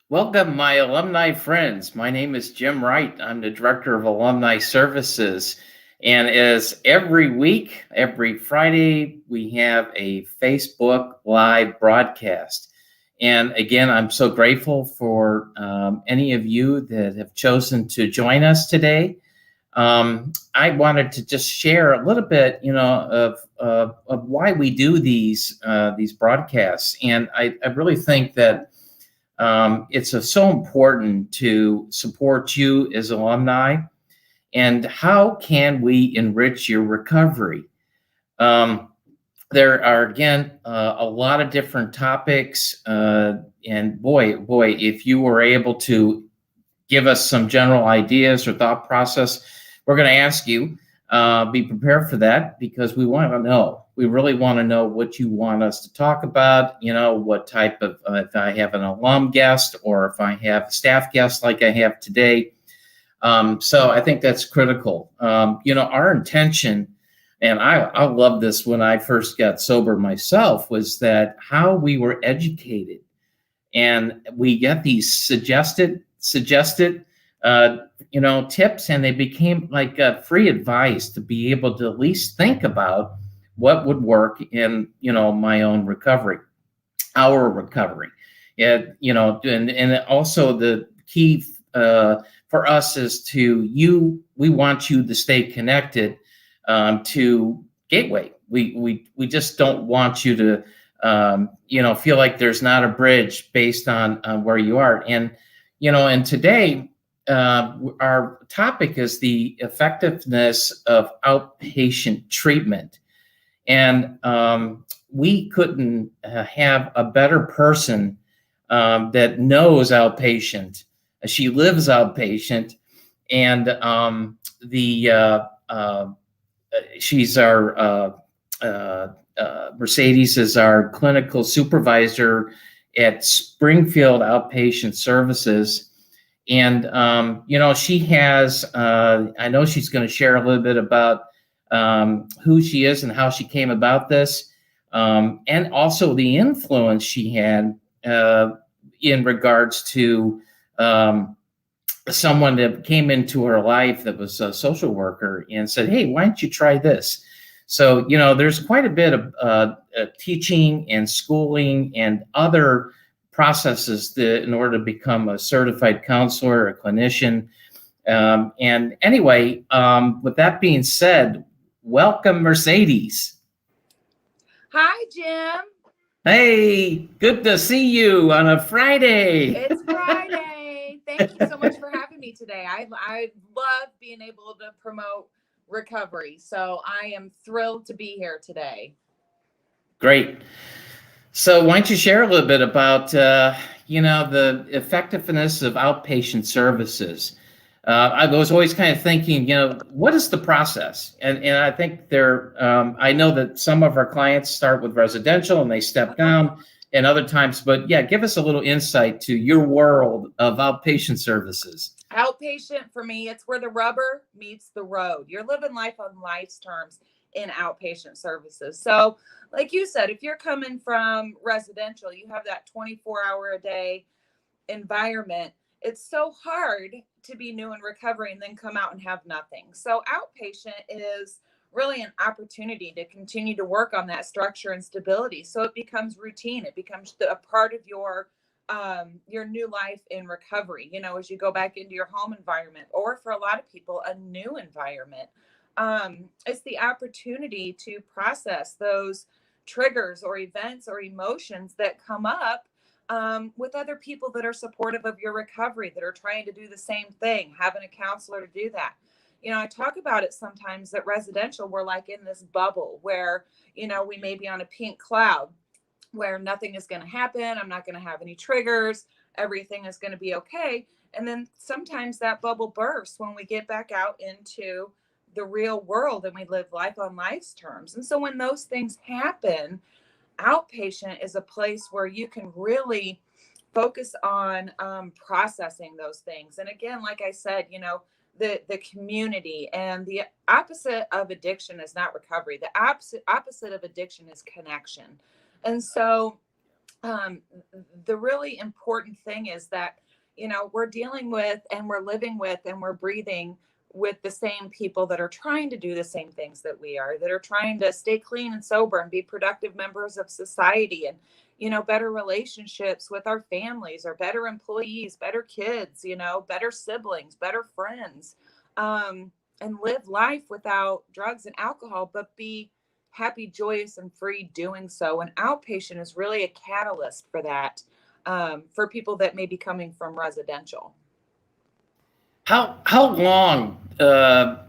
Welcome, my alumni friends. My name is Jim Wright. I'm the Director of Alumni Services. And as every week, every Friday, we have a Facebook Live broadcast. And again, I'm so grateful for any of you that have chosen to join us today. I wanted to just share a little bit, of why we do these broadcasts. And I really think that it's so important to support you as alumni. And how can we enrich your recovery? Um, there are again a lot of different topics, and boy, if you were able to give us some general ideas or thought process, we're going to ask you. Be prepared for that because we want to know. We really want to know what you want us to talk about. What type of, if I have an alum guest or if I have a staff guest like I have today. So I think that's critical. Our intention, and I love this when I first got sober myself, was that how we were educated. And we get these suggested tips, and they became like free advice to be able to at least think about what would work in my own recovery, our recovery. And also the key for us is we want you to stay connected to Gateway. We just don't want you to feel like there's not a bridge based on where you are. And today, our topic is the effectiveness of outpatient treatment. And we couldn't have a better person that knows outpatient. She lives outpatient, and she's our Mercedes is our clinical supervisor at Springfield Outpatient Services. And, she has, I know she's going to share a little bit about who she is and how she came about this, and also the influence she had in regards to someone that came into her life that was a social worker and said, hey, why don't you try this? So, there's quite a bit of teaching and schooling and other processes in order to become a certified counselor, a clinician. And anyway, with that being said, welcome, Mercedes. Hi, Jim. Hey, good to see you on a Friday. It's Friday. Thank you so much for having me today. I love being able to promote recovery. So I am thrilled to be here today. Great. So why don't you share a little bit about, the effectiveness of outpatient services? I was always kind of thinking, what is the process? And I think I know that some of our clients start with residential and they step down and other times, but yeah, give us a little insight to your world of outpatient services. Outpatient for me, it's where the rubber meets the road. You're living life on life's terms in outpatient services. So like you said, if you're coming from residential, you have that 24-hour a day environment. It's so hard to be new in recovery and then come out and have nothing. So outpatient is really an opportunity to continue to work on that structure and stability. So it becomes routine. It becomes a part of your new life in recovery, as you go back into your home environment, or for a lot of people, a new environment. It's the opportunity to process those triggers or events or emotions that come up with other people that are supportive of your recovery, that are trying to do the same thing, having a counselor to do that. I talk about it sometimes that residential, we're like in this bubble where, we may be on a pink cloud where nothing is going to happen. I'm not going to have any triggers. Everything is going to be okay. And then sometimes that bubble bursts when we get back out into the real world and we live life on life's terms. And so when those things happen, outpatient is a place where you can really focus on processing those things. And again, like I said, the community, and the opposite of addiction is not recovery. The opposite of addiction is connection. And so um, the really important thing is that, we're dealing with and we're living with and we're breathing with the same people that are trying to do the same things that we are, that are trying to stay clean and sober and be productive members of society, and, better relationships with our families, or better employees, better kids, better siblings, better friends, and live life without drugs and alcohol, but be happy, joyous, and free doing so. And outpatient is really a catalyst for that, for people that may be coming from residential. How long can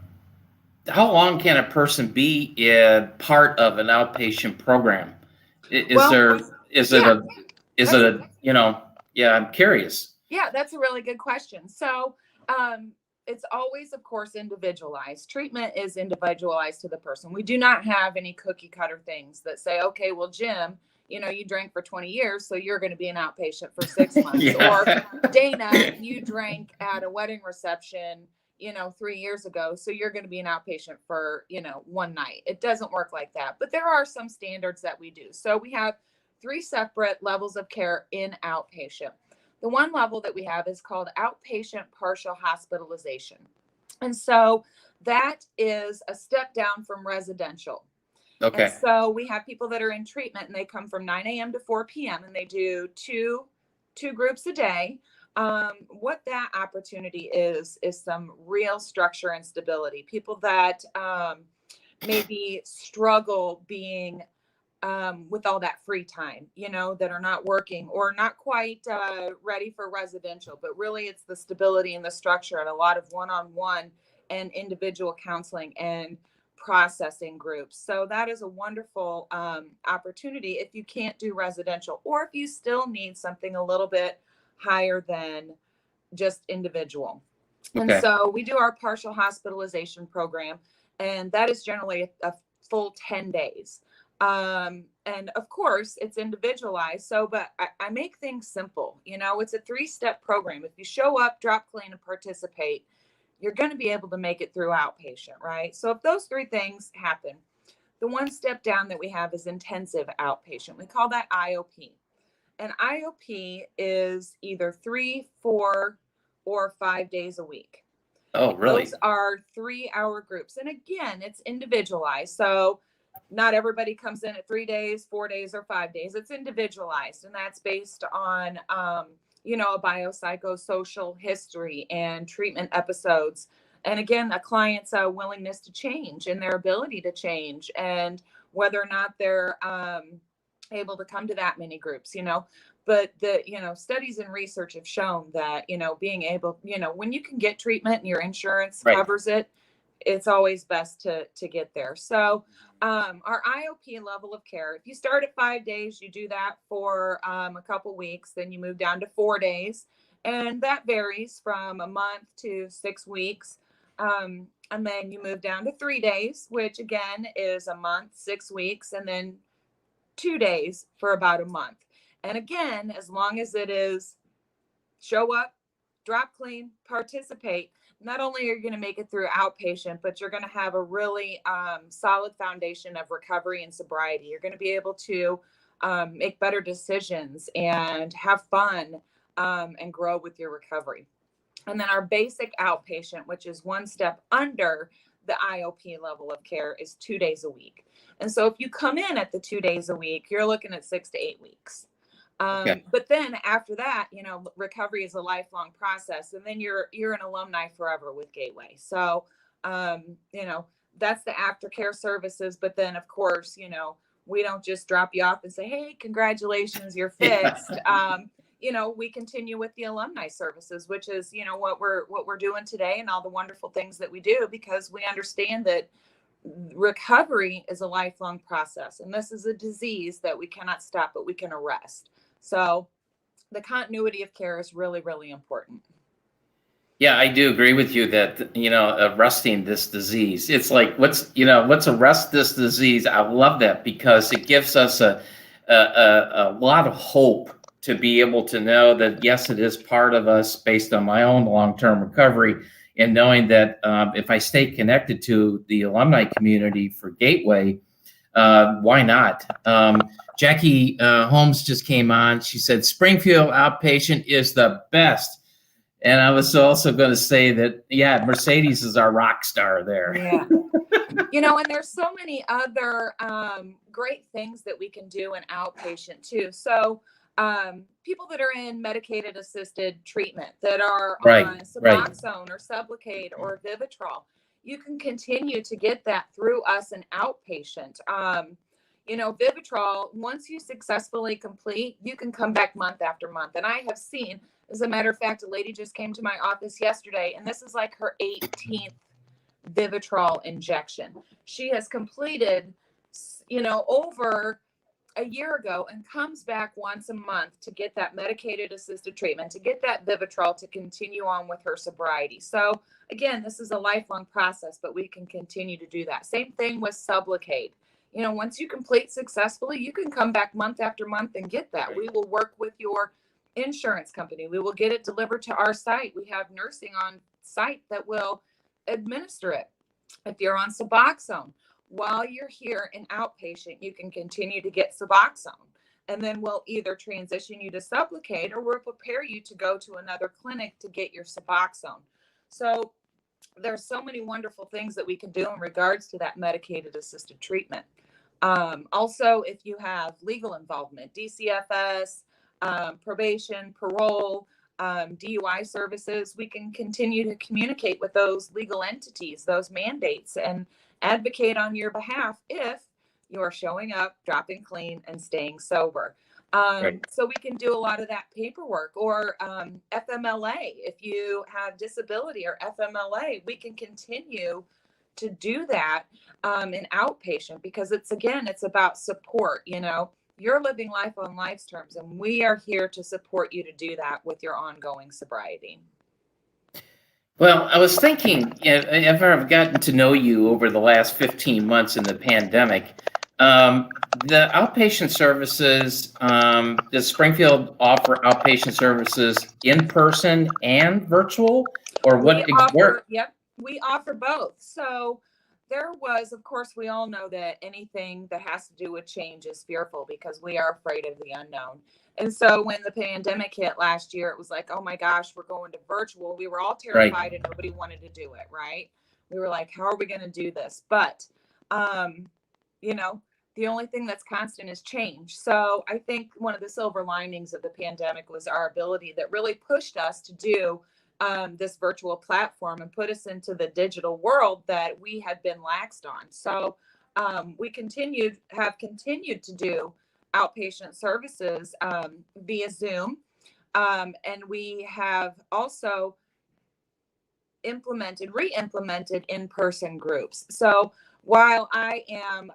a person be a part of an outpatient program? I'm curious. Yeah, that's a really good question. So, it's always, of course, individualized. Treatment is individualized to the person. We do not have any cookie cutter things that say, okay, well, Jim, you drank for 20 years, so you're going to be an outpatient for 6 months. Yeah. Or Dana, you drank at a wedding reception, 3 years ago, so you're going to be an outpatient for, one night. It doesn't work like that. But there are some standards that we do. So we have 3 separate levels of care in outpatient. The one level that we have is called outpatient partial hospitalization. And so that is a step down from residential. Okay. And so we have people that are in treatment, and they come from 9 a.m. to 4 p.m. and they do two groups a day. What that opportunity is some real structure and stability. People that maybe struggle being with all that free time, that are not working or not quite ready for residential, but really it's the stability and the structure and a lot of one-on-one and individual counseling and processing groups. So that is a wonderful opportunity if you can't do residential, or if you still need something a little bit higher than just individual. Okay. And so we do our partial hospitalization program, and that is generally a full 10 days. And of course it's individualized. So, but I make things simple. It's a 3-step program. If you show up, drop clean, and participate, you're going to be able to make it through outpatient, right? So if those 3 things happen, the one step down that we have is intensive outpatient. We call that IOP. And IOP is either 3, 4, or 5 days a week. Oh, really? Those are 3-hour groups. And again, it's individualized. So not everybody comes in at 3 days, 4 days, or 5 days. It's individualized. And that's based on, a biopsychosocial history and treatment episodes. And again, a client's willingness to change and their ability to change, and whether or not they're able to come to that many groups, but the, studies and research have shown that, being able, when you can get treatment and your insurance covers it, it's always best to get there. So our IOP level of care, if you start at 5 days, you do that for a couple weeks, then you move down to 4 days, and that varies from a month to 6 weeks. And then you move down to 3 days, which again is a month, 6 weeks, and then 2 days for about a month. And again, as long as it is show up, drop clean, participate, not only are you going to make it through outpatient, but you're going to have a really solid foundation of recovery and sobriety. You're going to be able to make better decisions and have fun and grow with your recovery. And then our basic outpatient, which is one step under the IOP level of care, is 2 days a week. And so if you come in at the 2 days a week, you're looking at 6 to 8 weeks. Okay. But then after that, recovery is a lifelong process, and then you're an alumni forever with Gateway. So, that's the aftercare services. But then, of course, we don't just drop you off and say, hey, congratulations, you're fixed. We continue with the Alumni Services, which is, what we're doing today and all the wonderful things that we do, because we understand that recovery is a lifelong process. And this is a disease that we cannot stop, but we can arrest. So the continuity of care is really, really important. Yeah, I do agree with you that, arresting this disease, it's like, let's arrest this disease. I love that, because it gives us a lot of hope to be able to know that, yes, it is part of us based on my own long-term recovery, and knowing that if I stay connected to the alumni community for Gateway, why not? Jackie Holmes just came on. She said Springfield Outpatient is the best. And I was also going to say that, yeah, Mercedes is our rock star there. Yeah. And there's so many other great things that we can do in outpatient too. So people that are in medicated assisted treatment that are on Suboxone or Sublocade or Vivitrol, you can continue to get that through us in outpatient. Vivitrol, once you successfully complete, you can come back month after month. And I have seen, as a matter of fact, a lady just came to my office yesterday, and this is like her 18th Vivitrol injection. She has completed, over a year ago, and comes back once a month to get that medicated assisted treatment, to get that Vivitrol to continue on with her sobriety. So again, this is a lifelong process, but we can continue to do that. Same thing with Sublocade. Once you complete successfully, you can come back month after month and get that. We will work with your insurance company. We will get it delivered to our site. We have nursing on site that will administer it. If you're on Suboxone, while you're here in outpatient, you can continue to get Suboxone, and then we'll either transition you to Sublocade, or we'll prepare you to go to another clinic to get your Suboxone. So there's so many wonderful things that we can do in regards to that medicated assisted treatment. Also, if you have legal involvement, DCFS, probation, parole, DUI services, we can continue to communicate with those legal entities, those mandates, and advocate on your behalf if you're showing up, dropping clean, and staying sober. So we can do a lot of that paperwork, or FMLA. If you have disability or FMLA, we can continue to do that in outpatient, because it's about support. You're living life on life's terms, and we are here to support you to do that with your ongoing sobriety. Well, I was thinking, after I've gotten to know you over the last 15 months in the pandemic, the outpatient services, does Springfield offer outpatient services in person and virtual, or what? Yep, we offer both. So there was, of course, we all know that anything that has to do with change is fearful, because we are afraid of the unknown. And so when the pandemic hit last year, it was like, oh my gosh, we're going to virtual. We were all terrified, and nobody wanted to do it, right? We were like, how are we going to do this? But, the only thing that's constant is change. So I think one of the silver linings of the pandemic was our ability that really pushed us to do this virtual platform and put us into the digital world that we had been laxed on. So we have continued to do outpatient services via Zoom. And we have also re-implemented in-person groups. So while I am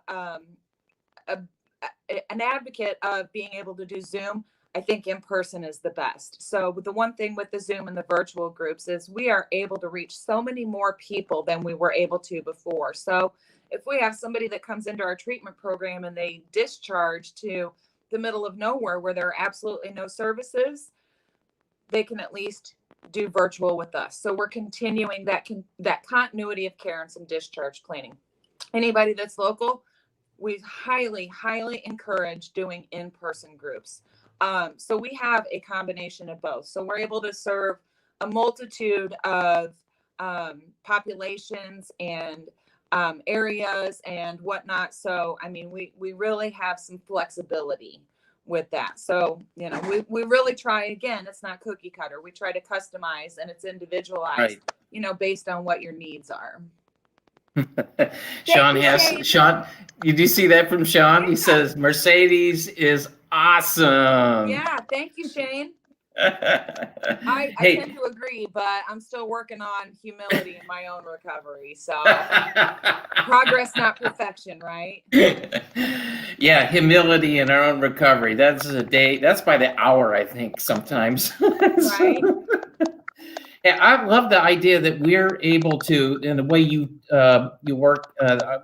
an advocate of being able to do Zoom, I think in person is the best. So the one thing with the Zoom and the virtual groups is we are able to reach so many more people than we were able to before. So if we have somebody that comes into our treatment program and they discharge to the middle of nowhere where there are absolutely no services, they can at least do virtual with us. So we're continuing that continuity of care and some discharge planning. Anybody that's local, we highly, highly encourage doing in-person groups. So we have a combination of both. So we're able to serve a multitude of populations and areas and whatnot. So, I mean, we really have some flexibility with that. So, we really try, again, it's not cookie cutter. We try to customize, and it's individualized, based on what your needs are. Sean, did you see that from Sean? He says Mercedes is awesome. Yeah, thank you, Shane. I tend to agree, but I'm still working on humility in my own recovery. So progress, not perfection, right? Yeah, humility in our own recovery. That's by the hour, I think, sometimes. Right. Yeah, I love the idea that we're able to, in the way you work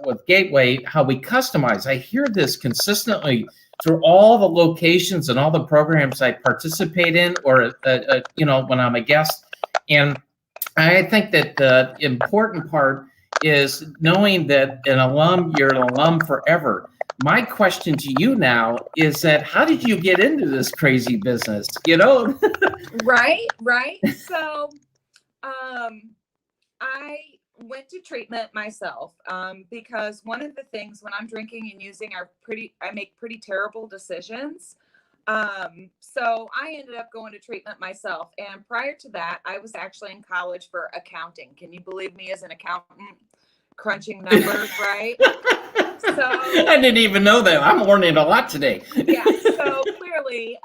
with Gateway, how we customize. I hear this consistently through all the locations and all the programs I participate in, or when I'm a guest. And I think that the important part is knowing that you're an alum forever. my question to you now is that how did you get into this crazy business? You know? Right. So, I went to treatment myself because one of the things when I'm drinking and using I make pretty terrible decisions. So I ended up going to treatment myself. And prior to that, I was actually in college for accounting. Can you believe me as an accountant crunching numbers, right? So I didn't even know that. I'm learning a lot today. yeah. So clearly,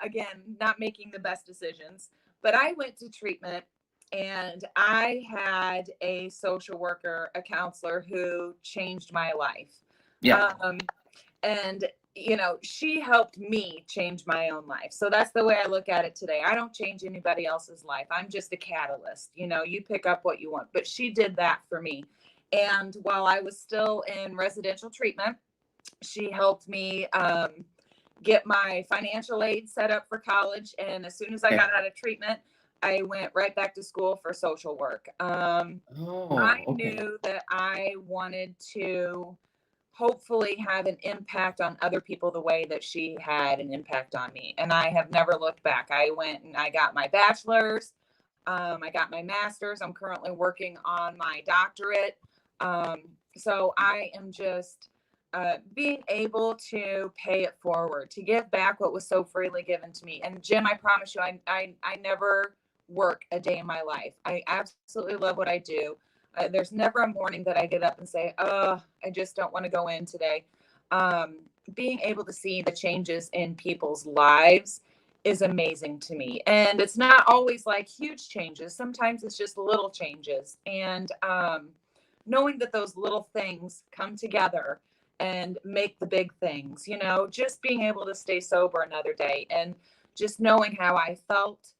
again, not making the best decisions, but I went to treatment and I had a social worker, a counselor who changed my life. Yeah. And she helped me change my own life. So that's the way I look at it today. I don't change anybody else's life. I'm just a catalyst. You pick up what you want, but she did that for me. And while I was still in residential treatment, she helped me get my financial aid set up for college. And as soon as I got out of treatment, I went right back to school for social work. I knew that I wanted to hopefully have an impact on other people the way that she had an impact on me. And I have never looked back. I went and I got my bachelor's. I got my master's. I'm currently working on my doctorate. So I am just being able to pay it forward, to give back what was so freely given to me. And Jim, I promise you, I never work a day in my life. I absolutely love what I do. There's never a morning that I get up and say, oh, I just don't want to go in today. Being able to see the changes in people's lives is amazing to me. And it's not always like huge changes. Sometimes it's just little changes. And knowing that those little things come together and make the big things, just being able to stay sober another day and just knowing how I felt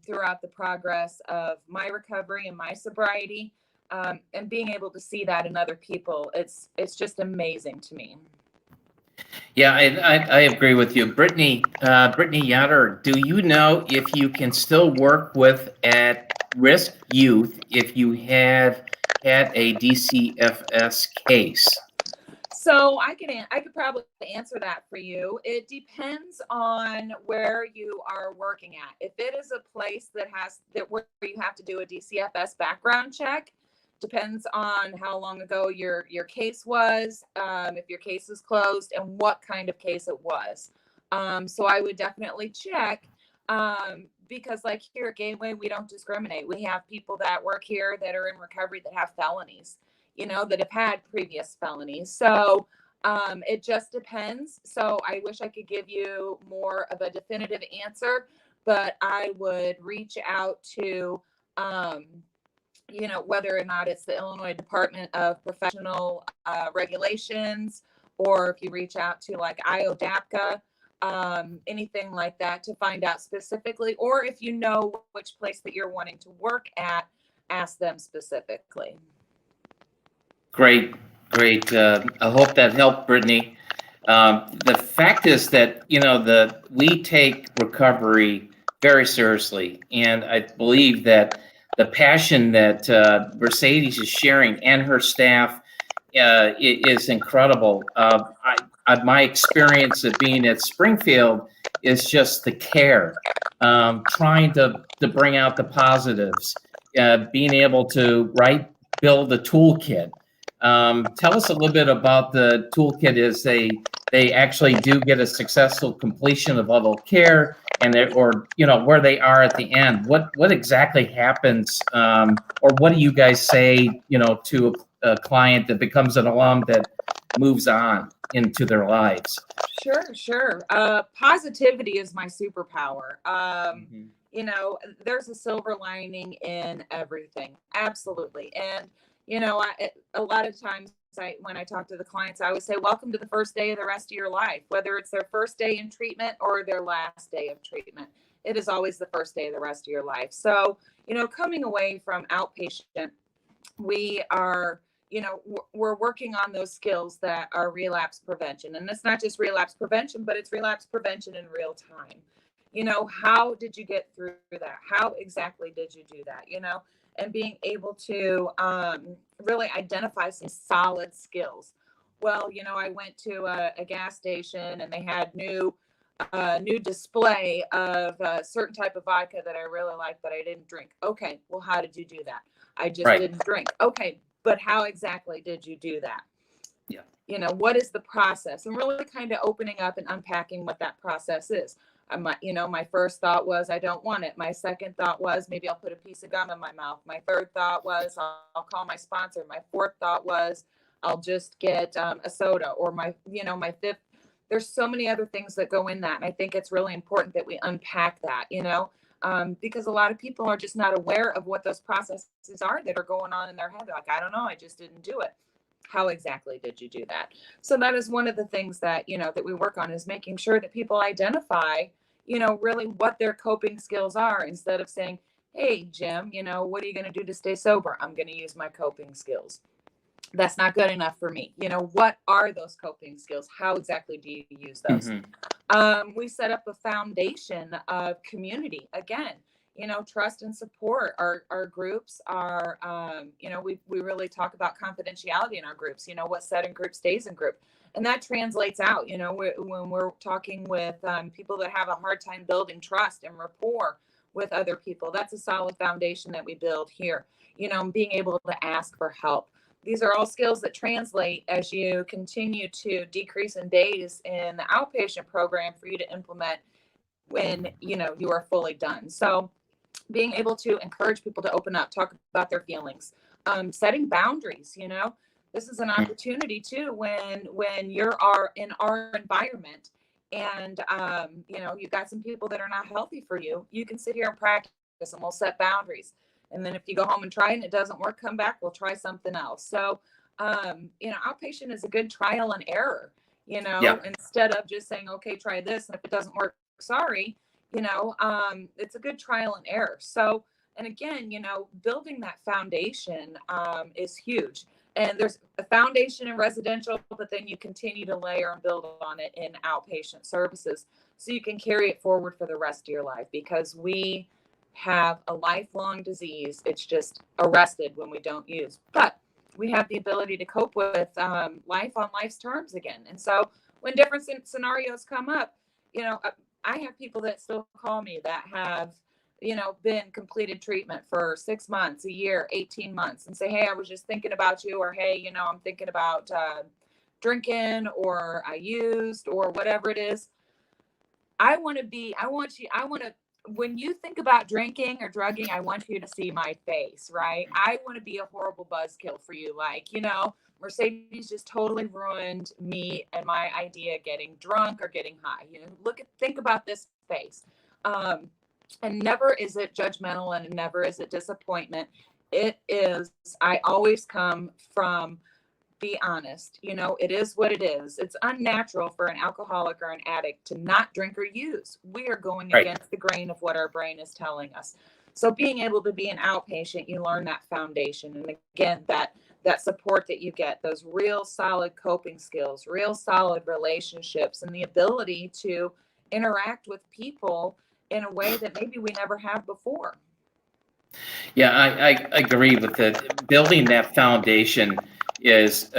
throughout the progress of my recovery and my sobriety, and being able to see that in other people, it's just amazing to me. Yeah, I agree with you. Brittany Yoder, do you know if you can still work with at-risk youth if you have had a DCFS case? So I could probably answer that for you. It depends on where you are working at. If it is a place where you have to do a DCFS background check, depends on how long ago your case was, if your case is closed, and what kind of case it was. So I would definitely check, because like here at Gateway, we don't discriminate. We have people that work here that are in recovery that have felonies, that have had previous felonies. So it just depends. So I wish I could give you more of a definitive answer, but I would reach out to, whether or not it's the Illinois Department of Professional Regulations, or if you reach out to like IODAPCA, anything like that to find out specifically, or if you know which place that you're wanting to work at, ask them specifically. Great. I hope that helped, Brittany. The fact is that, we take recovery very seriously. And I believe that the passion that Mercedes is sharing and her staff is incredible. My experience of being at Springfield is just the care, trying to bring out the positives, being able to build a toolkit. Tell us a little bit about the toolkit. Is they actually do get a successful completion of level care, and where they are at the end. What exactly happens, or what do you guys say, to a client that becomes an alum that moves on into their lives? Sure. Positivity is my superpower. There's a silver lining in everything. Absolutely. And, a lot of times when I talk to the clients, I always say, welcome to the first day of the rest of your life, whether it's their first day in treatment or their last day of treatment. It is always the first day of the rest of your life. So, coming away from outpatient, we are, we're working on those skills that are relapse prevention. And it's not just relapse prevention, but it's relapse prevention in real time. How did you get through that? How exactly did you do that? And being able to really identify some solid skills. well, I went to a gas station and they had new display of a certain type of vodka that I really liked, but I didn't drink. Okay, well, how did you do that? I just Right. didn't drink. Okay, but how exactly did you do that? Yeah. What is the process? And really kind of opening up and unpacking what that process is. My first thought was, I don't want it. My second thought was, maybe I'll put a piece of gum in my mouth. My third thought was, I'll call my sponsor. My fourth thought was, I'll just get a soda. Or my fifth, there's so many other things that go in that. And I think it's really important that we unpack that, because a lot of people are just not aware of what those processes are that are going on in their head. They're like, I don't know, I just didn't do it. How exactly did you do that? So that is one of the things that that we work on, is making sure that people identify really what their coping skills are, instead of saying, hey Jim, what are you going to do to stay sober? I'm going to use my coping skills. That's not good enough for me. What are those coping skills? How exactly do you use those? We set up a foundation of community. Again, trust and support. Our groups are, we really talk about confidentiality in our groups. What's said in group stays in group. And that translates out, when we're talking with people that have a hard time building trust and rapport with other people. That's a solid foundation that we build here, being able to ask for help. These are all skills that translate as you continue to decrease in days in the outpatient program for you to implement when you are fully done. So being able to encourage people to open up, talk about their feelings, setting boundaries. This is an opportunity too, when you're in our environment and you've got some people that are not healthy for you. You can sit here and practice, and we'll set boundaries. And then if you go home and try it and it doesn't work, come back, we'll try something else. So, outpatient is a good trial and error, instead of just saying, okay, try this. And if it doesn't work, sorry, it's a good trial and error. So, and again, building that foundation is huge. And there's a foundation in residential, but then you continue to layer and build on it in outpatient services, so you can carry it forward for the rest of your life, because we have a lifelong disease. It's just arrested when we don't use, but we have the ability to cope with life on life's terms again. And so when different scenarios come up, I have people that still call me that have, been completed treatment for 6 months, a year, 18 months, and say, hey, I was just thinking about you, or, hey, I'm thinking about drinking, or I used, or whatever it is. When you think about drinking or drugging, I want you to see my face, right? I want to be a horrible buzzkill for you. Like, Mercedes just totally ruined me and my idea of getting drunk or getting high. Think about this face. And never is it judgmental, and never is it disappointment. It is, I always come from, be honest. It is what it is. It's unnatural for an alcoholic or an addict to not drink or use. We are going against the grain of what our brain is telling us. So being able to be an outpatient, you learn that foundation. And again, that support that you get, those real solid coping skills, real solid relationships, and the ability to interact with people in a way that maybe we never have before. Yeah, I agree with that. Building that foundation is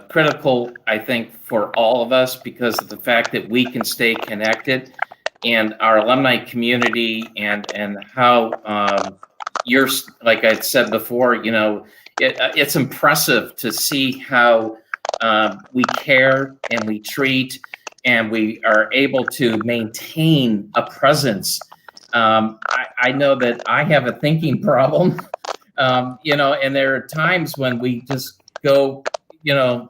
critical, I think, for all of us, because of the fact that we can stay connected, and our alumni community, and how you're, like I said before, it's impressive to see how we care and we treat, and we are able to maintain a presence. I know that I have a thinking problem, and there are times when we just go to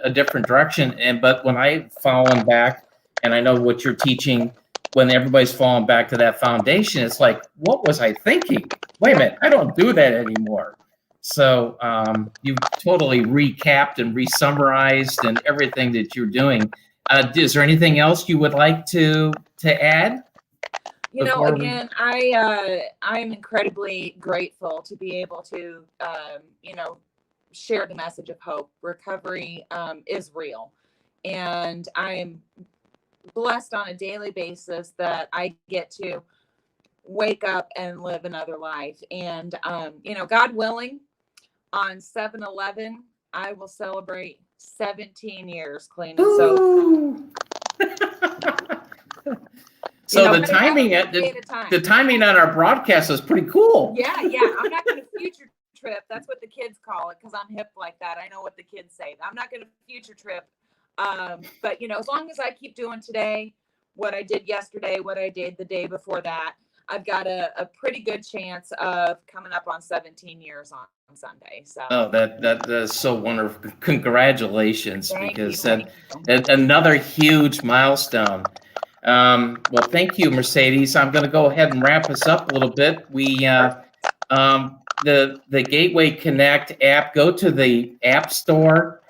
a different direction. But when I've fallen back, and I know what you're teaching, when everybody's falling back to that foundation, it's like, what was I thinking? Wait a minute, I don't do that anymore. So you've totally recapped and resummarized and everything that you're doing. Is there anything else you would like to add? Again, I'm incredibly grateful to be able to, share the message of hope. Recovery is real. And I'm blessed on a daily basis that I get to wake up and live another life. And, God willing, on 7/11, I will celebrate 17 years cleaning soap. So the timing on our broadcast is pretty cool. Yeah. I'm not going to future trip. That's what the kids call it, because I'm hip like that. I know what the kids say. I'm not going to future trip. But as long as I keep doing today what I did yesterday, what I did the day before that, I've got a pretty good chance of coming up on 17 years on Sunday. So that is so wonderful. Congratulations. Thank because you. another huge milestone. Well, thank you, Mercedes. I'm going to go ahead and wrap us up a little bit. We the Gateway Connect app, go to the App Store.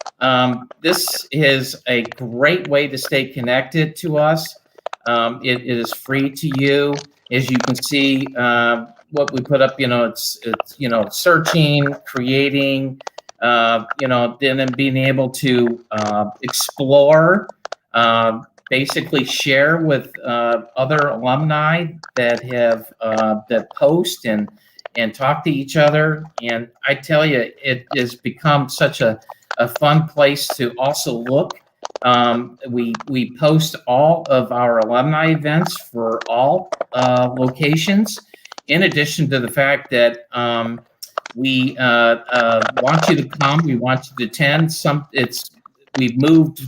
This is a great way to stay connected to us. It is free to you. As you can see, what we put up, it's searching, creating, then being able to explore, basically share with other alumni that have that post and talk to each other. And I tell you, it has become such a fun place to also look. We post all of our alumni events for all locations, in addition to the fact that we want you to come, we want you to attend. We've moved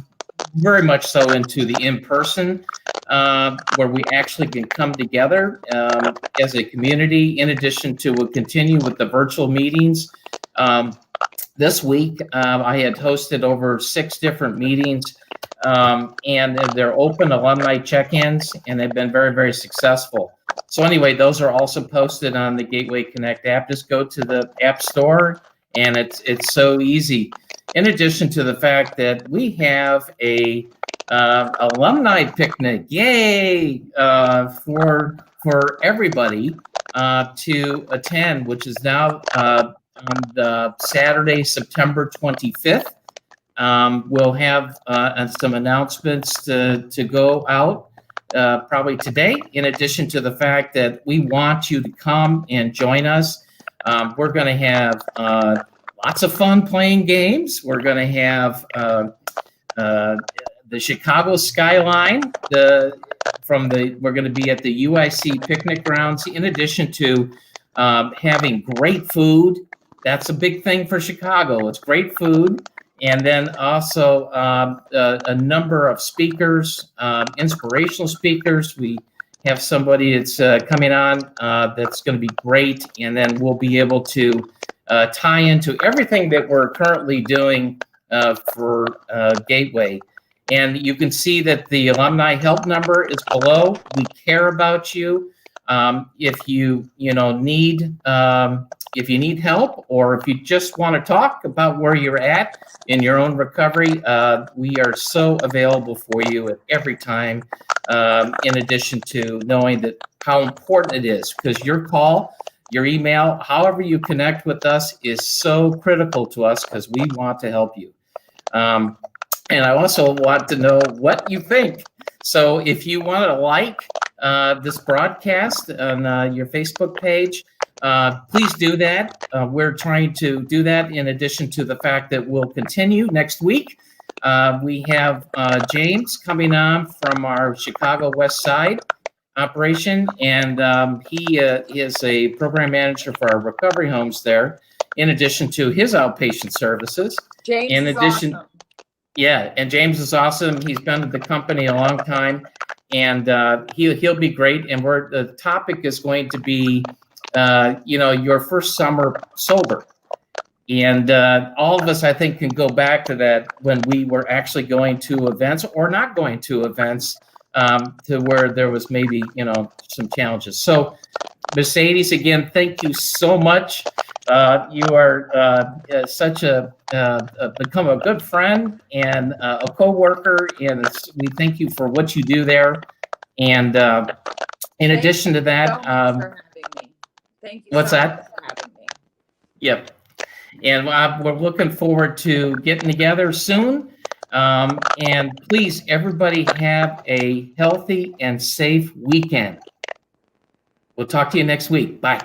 very much so into the in-person, where we actually can come together as a community, in addition to we'll continue with the virtual meetings. This week, I had hosted over 6 different meetings, and they're open alumni check-ins, and they've been very, very successful. So anyway, those are also posted on the Gateway Connect app. Just go to the App Store, and it's so easy. In addition to the fact that we have a Alumni Picnic, yay, for everybody to attend, which is now on the Saturday, September 25th. We'll have some announcements to go out probably today, in addition to the fact that we want you to come and join us. We're going to have lots of fun playing games. We're going to have the Chicago skyline. We're going to be at the UIC picnic grounds, in addition to having great food. That's a big thing for Chicago. It's great food. And then also a number of speakers, inspirational speakers. We have somebody that's coming on that's going to be great. And then we'll be able to tie into everything that we're currently doing for Gateway. And you can see that the alumni help number is below. We care about you. If you need help, or if you just want to talk about where you're at in your own recovery, we are so available for you at every time. In addition to knowing that how important it is, because your call, your email, however you connect with us is so critical to us, because we want to help you. And I also want to know what you think. So if you want to like this broadcast on your Facebook page, please do that. We're trying to do that in addition to the fact that we'll continue next week. We have James coming on from our Chicago West Side operation, and he is a program manager for our recovery homes there, in addition to his outpatient services. James is awesome. Yeah, and James is awesome. He's been with the company a long time, and he'll be great. And the topic is going to be, your first summer sober. And all of us, I think, can go back to that when we were actually going to events or not going to events, to where there was maybe, some challenges. So, Mercedes, again, thank you so much. You are become a good friend and a co-worker, and we thank you for what you do there. And in addition to that, thank you. What's so that? much for having me. Yep. And we're looking forward to getting together soon. And please, everybody, have a healthy and safe weekend. We'll talk to you next week. Bye.